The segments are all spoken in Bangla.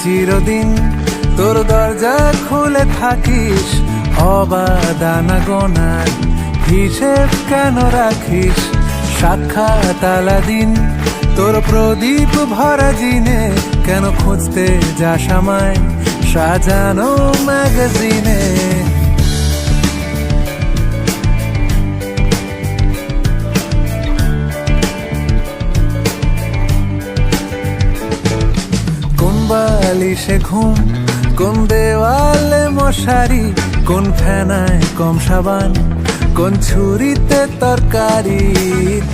চিরদিন তোর দরজা খুলে থাকিস, অবাদানা গোনার হিসেব কেন রাখিস? সাক্ষাৎ আলাদিন তোর প্রদীপ ভরা জিনে, কেন খুঁজতে যাস আমায় সাজানো ম্যাগাজিনে? কোন বালিশে ঘুম, কোন দেওয়ালে মশারি, কোন ফেনায় কম সাবান, কোন ছুরিতে তরকারি?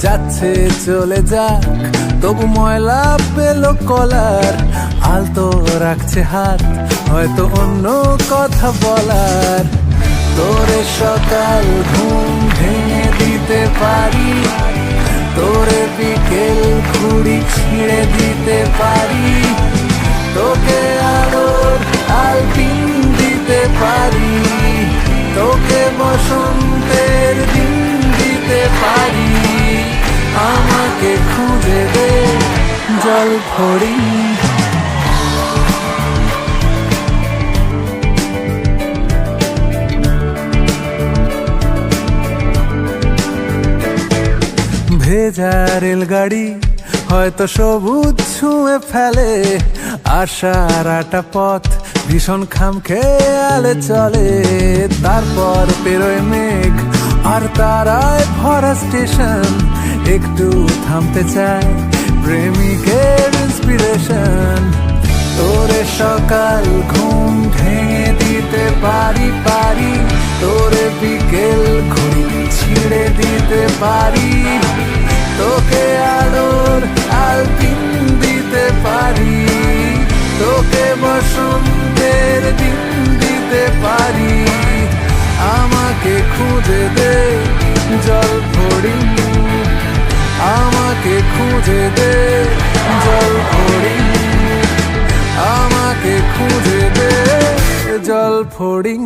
যাচ্ছে চলে যাক, তবু ময়লা পেল কলার, আলতো রাখছে হাত, হয়তো অন্য কথা বলার। তোরে সকাল ঘুম ভেঙে দিতে পারি, তোরে বিকেল ঘুড়ি ছিঁড়ে দিতে পারি, তোকে আলোর আলপিন দিতে পারি, তোকে বসন্তের দিন দিতে পারি। আমাকে খুঁজে দে জল ফড়িং। ভেজা রেলগাড়ি হয়তো সবুজ ছুঁয়ে ফেলে, আশার আটা পথ ভীষণ খামখেয়ালে চলে। তারপর পেরোয় মেঘ আর তারায় ভরা স্টেশন, একটু থামতে চায় প্রেমিকের ইন্সপিরেশন। তোরে সকাল ঘুম ভেঙে দিতে পারি, তোরে বিকেল ঘুড়ি ছিঁড়ে দিতে পারি, তোকে আলোর আলপিন দিতে পারি, তোকে বসন্তের দিন দিতে পারি। আমাকে খুঁজে দে জল ফড়িং, আমাকে খুঁজে দে জল ফড়িং, আমাকে খুঁজে দে জল ফড়িং।